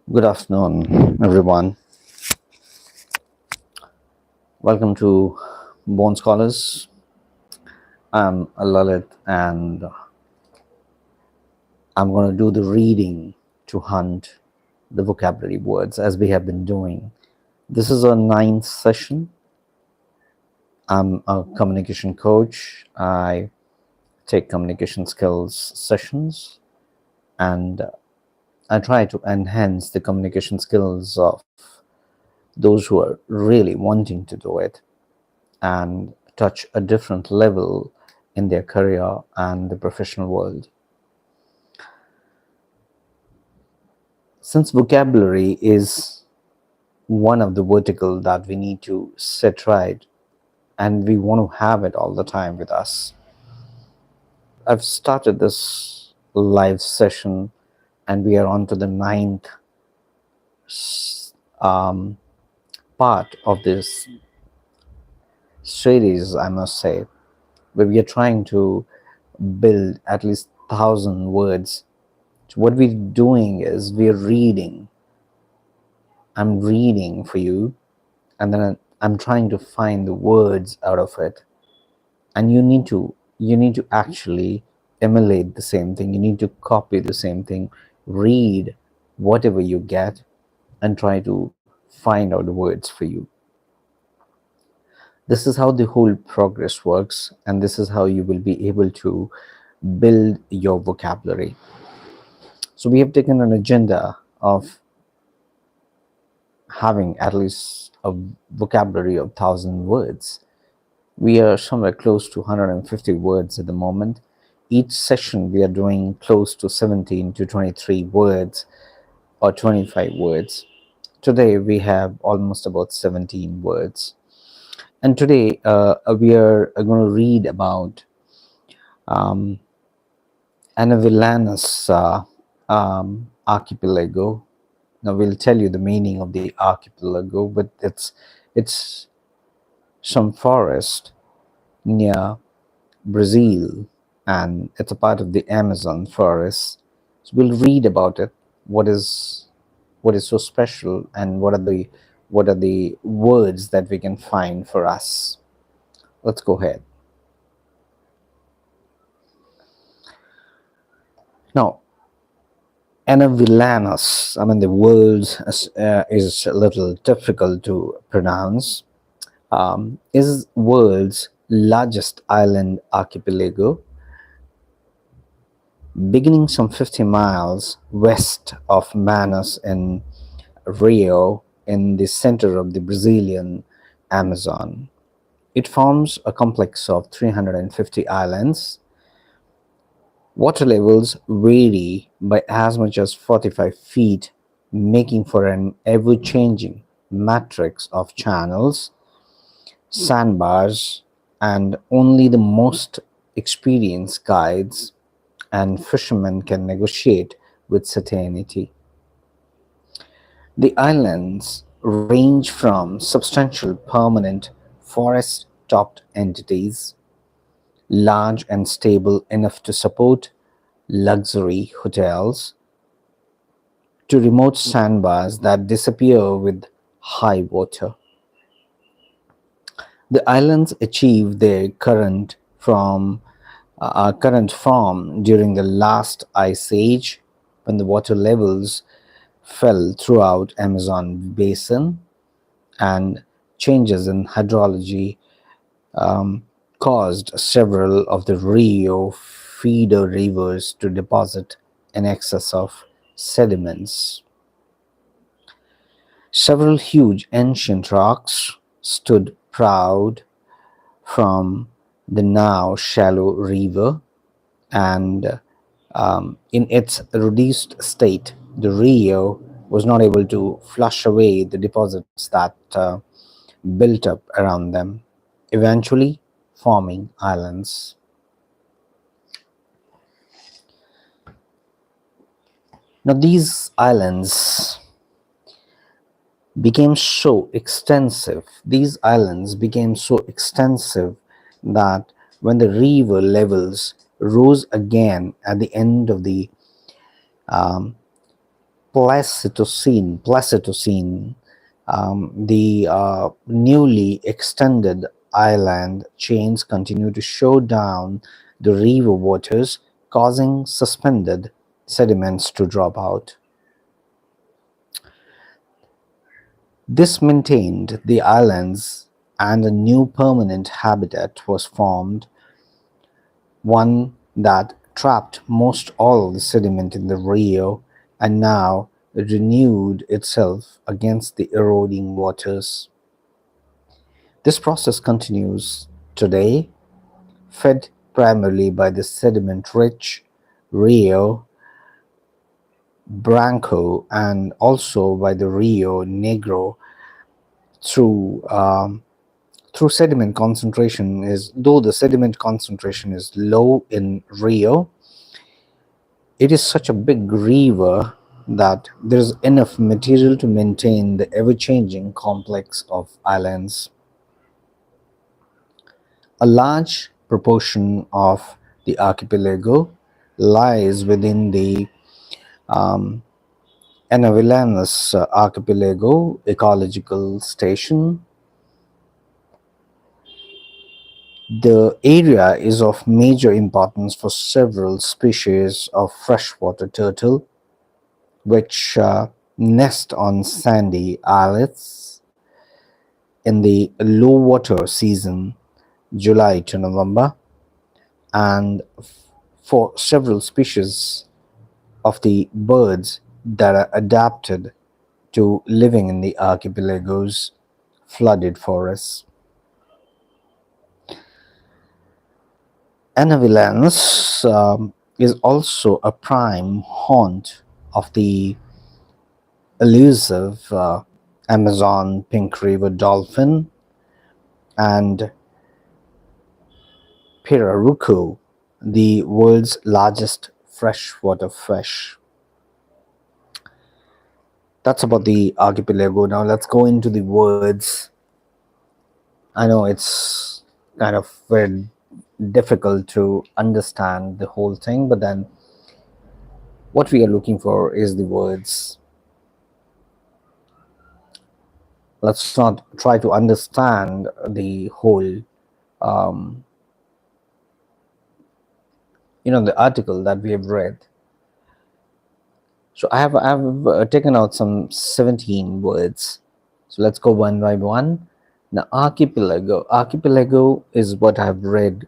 Good afternoon, everyone. Welcome to Born Scholars. I'm Lalit, and I'm going to do the reading to hunt the vocabulary words as we have been doing. This is our ninth session. I'm a communication coach. I take communication skills sessions, and I try to enhance the communication skills of those who are really wanting to do it and touch a different level in their career and the professional world. Since vocabulary is one of the vertical that we need to set right and we want to have it all the time with us, I've started this live session and we are on to the ninth um, part of this series, I must say, where we are trying to build at least 1,000 words. So what we're doing is we're reading. I'm reading for you, and then I'm trying to find the words out of it. And you need to actually emulate the same thing. You need to copy the same thing, read whatever you get, and try to find out the words for you. This is how the whole progress works, and this is how you will be able to build your vocabulary. So we have taken an agenda of having at least a vocabulary of 1,000 words. We are somewhere close to 150 words at the moment. Each session we are doing close to 17 to 23 words or 25 words. Today we have almost about 17 words. And today we are going to read about um, Anavilhanas Archipelago. Now we'll tell you the meaning of the archipelago, but it's some forest near Brazil, and it's a part of the Amazon forest. So we'll read about it. What is so special, and what are the words that we can find for us. Let's go ahead. Now, Anavilhanas, I mean the words is a little difficult to pronounce. Is world's largest island archipelago, beginning some 50 miles west of Manaus in Rio, in the center of the Brazilian Amazon. It forms a complex of 350 islands. Water levels vary by as much as 45 feet, making for an ever-changing matrix of channels, sandbars, and only the most experienced guides and fishermen can negotiate with certainty. The islands range from substantial permanent forest-topped entities, large and stable enough to support luxury hotels, to remote sandbars that disappear with high water. The islands achieved their current form during the last ice age, when the water levels fell throughout Amazon basin, and changes in hydrology caused several of the Rio feeder rivers to deposit in excess of sediments. Several huge ancient rocks stood proud from the now shallow river, and in its reduced state, the Rio was not able to flush away the deposits that built up around them, eventually forming islands. Now, these islands became so extensive, that when the river levels rose again at the end of the Pleistocene, the newly extended island chains continue to show down the river waters, causing suspended sediments to drop out. This maintained the islands, and a new permanent habitat was formed, one that trapped most all the sediment in the rio and now renewed itself against the eroding waters. This process continues today, fed primarily by the sediment-rich Rio Branco and also by the Rio Negro through through sediment concentration is though the sediment concentration is low in Rio, it is such a big river that there's enough material to maintain the ever-changing complex of islands. A large proportion of the archipelago lies within the um, Anavilhanas Archipelago ecological station. The area is of major importance for several species of freshwater turtle, which nest on sandy islets in the low water season, July to November, and for several species of the birds that are adapted to living in the archipelago's flooded forests. Anavilhanas is also a prime haunt of the elusive Amazon pink river dolphin and pirarucu, the world's largest freshwater fish. That's about the archipelago. Now let's go into the words. I know it's kind of very difficult to understand the whole thing, but then what we are looking for is the words. Let's not try to understand the whole the article that we have read. So I have taken out some 17 words. So let's go one by one. The archipelago is what I've read,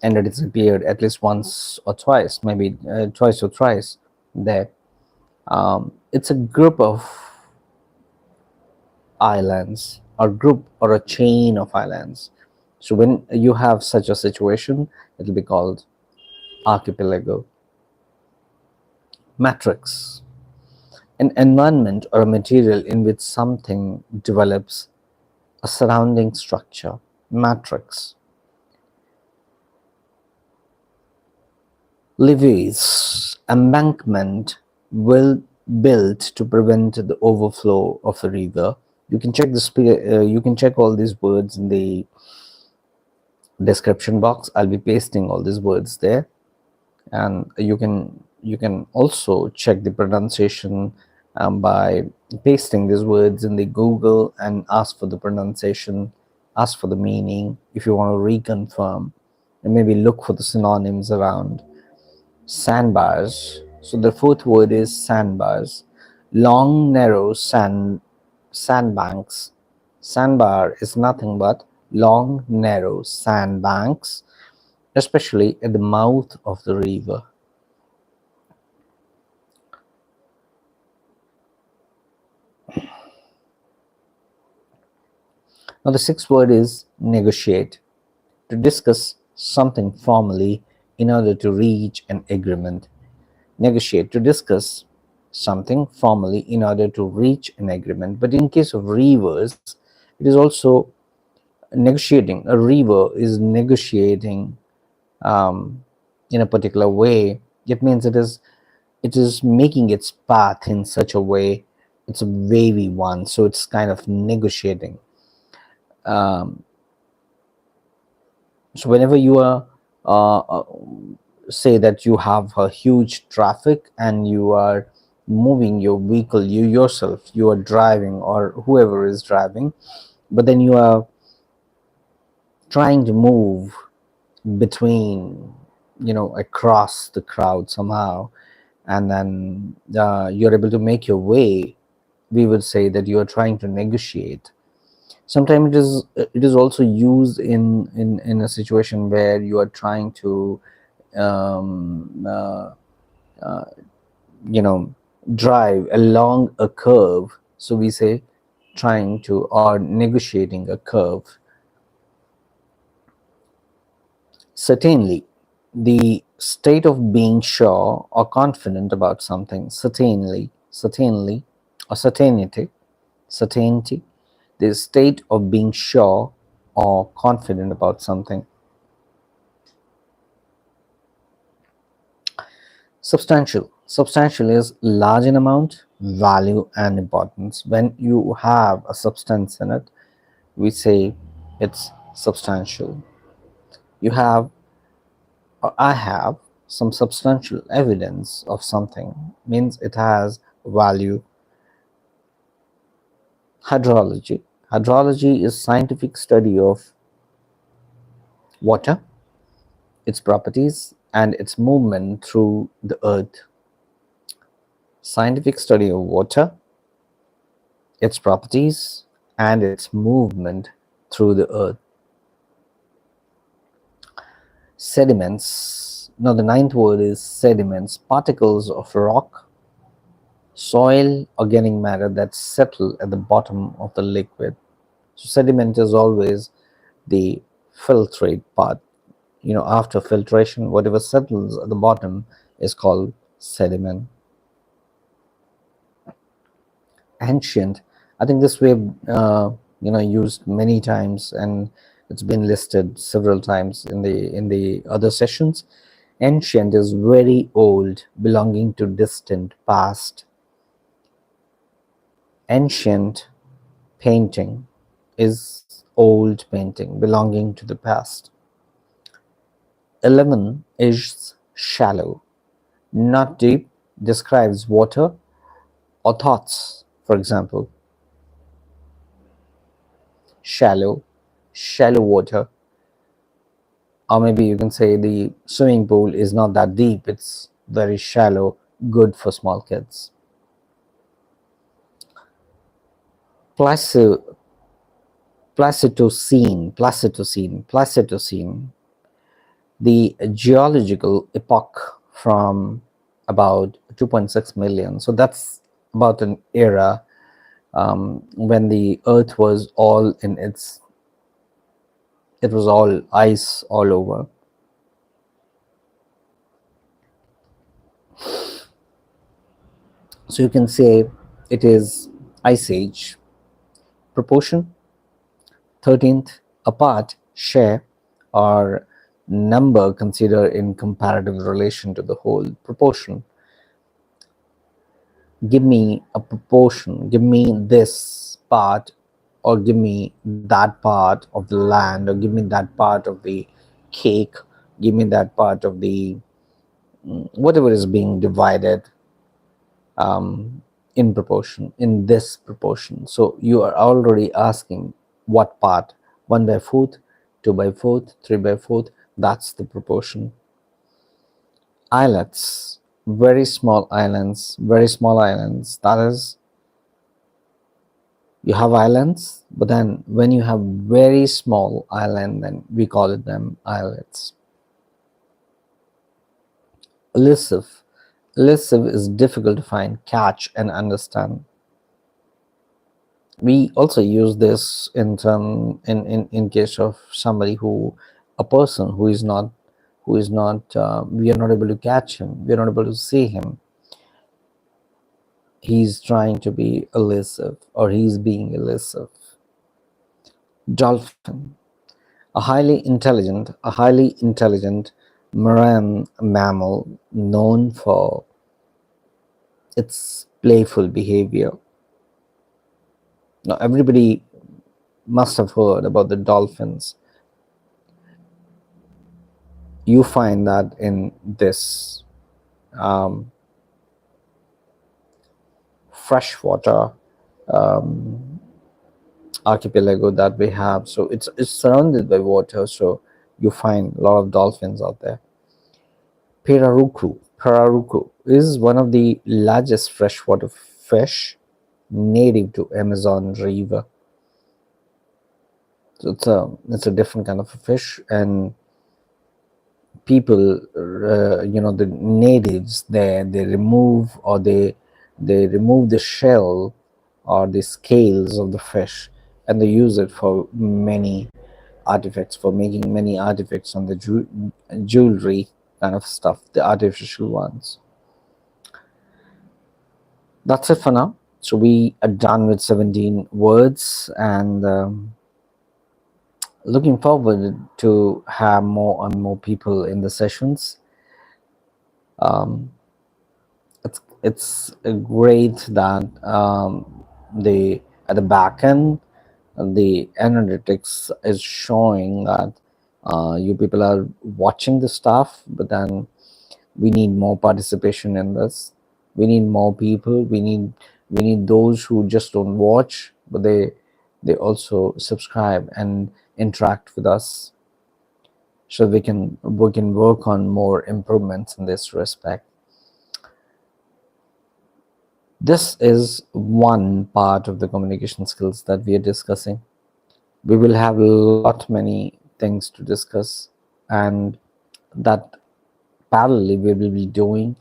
and it has appeared at least once or twice, maybe twice or thrice there. It's a group of islands, or group or a chain of islands. So when you have such a situation, it will be called archipelago. Matrix: an environment or a material in which something develops a surrounding structure. Matrix. Levees: embankment will built to prevent the overflow of the river. You can check you can check all these words in the description box. I'll be pasting all these words there, and you can also check the pronunciation by pasting these words in the Google and ask for the pronunciation, ask for the meaning if you want to reconfirm, and maybe look for the synonyms around. Sandbars. So the fourth word is sandbars. Long, narrow sandbanks. Sandbar is nothing but long, narrow sandbanks, especially at the mouth of the river. Now the sixth word is negotiate. To discuss something formally in order to reach an agreement. Negotiate: to discuss something formally in order to reach an agreement. But in case of rivers, it is also negotiating. A river is negotiating in a particular way. It means it is making its path in such a way. It's a wavy one, so it's kind of negotiating. So whenever you are say that you have a huge traffic and you are moving your vehicle, you yourself, you are driving, or whoever is driving, but then you are trying to move between, across the crowd somehow, and then you're able to make your way. We would say that you are trying to negotiate. Sometimes it is also used in a situation where you are trying to um, uh, uh, you know drive along a curve, so we say trying to or negotiating a curve. Certainly, the state of being sure or confident about something. Certainly, or certainty, the state of being sure or confident about something. Substantial is large in amount, value, and importance. When you have a substance in it, we say it's substantial. You have, or I have, some substantial evidence of something, means it has value. Hydrology. Hydrology is scientific study of water, its properties, and its movement through the earth. Scientific study of water, its properties, and its movement through the earth. Sediments. Now, the ninth word is sediments, particles of rock, soil, organic matter that settle at the bottom of the liquid. So, sediment is always the filtrate part. After filtration, whatever settles at the bottom is called sediment. Ancient, I think this way used many times, and it's been listed several times in the other sessions. Ancient is very old, belonging to distant past. Ancient painting is old painting belonging to the past. 11 is shallow, not deep, describes water or thoughts. For example, shallow, shallow water, or maybe you can say the swimming pool is not that deep, it's very shallow, good for small kids. Placid, Pleistocene, the geological epoch from about 2.6 million. So that's about an era when the earth was all in its, it was all ice all over. So you can say it is ice age. Proportion, 13th, apart, share, or number considered in comparative relation to the whole. Proportion, give me a proportion, give me this part, or give me that part of the land, or give me that part of the cake, give me that part of the whatever is being divided, in proportion, in this proportion. So you are already asking what part, 1 by 4th, 2 by 4th, 3 by 4th, that's the proportion. Islets, very small islands, that is, you have islands, but then when you have very small island, then we call it them islets. Elusive, is difficult to find, catch, and understand. We also use this in term in case of somebody who, a person who is not we are not able to catch him, we are not able to see him, he's trying to be elusive, or he's being elusive. Dolphin, a highly intelligent marine mammal known for its playful behavior. Now everybody must have heard about the dolphins. You find that in this freshwater archipelago that we have. So it's surrounded by water, so you find a lot of dolphins out there. Pirarucu is one of the largest freshwater fish native to Amazon River. So it's a different kind of a fish, and people, the natives there, they remove or they remove the shell or the scales of the fish, and they use it for many artifacts, for making many artifacts on the jewelry kind of stuff, the artificial ones. That's it for now. So we are done with 17 words, and looking forward to have more and more people in the sessions. It's great that the at the back end, the analytics is showing that you people are watching the stuff, but then we need more participation in this. We need more people. We need those who just don't watch, but they also subscribe and interact with us, so we can work on more improvements in this respect. This is one part of the communication skills that we are discussing. We will have a lot many things to discuss, and that parallelly we will be doing.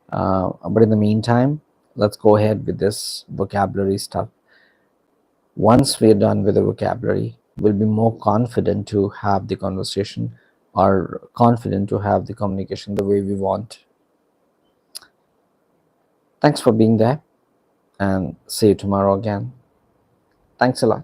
But in the meantime, let's go ahead with this vocabulary stuff. Once we're done with the vocabulary, we'll be more confident to have the conversation, or confident to have the communication the way we want. Thanks for being there, and see you tomorrow again. Thanks a lot.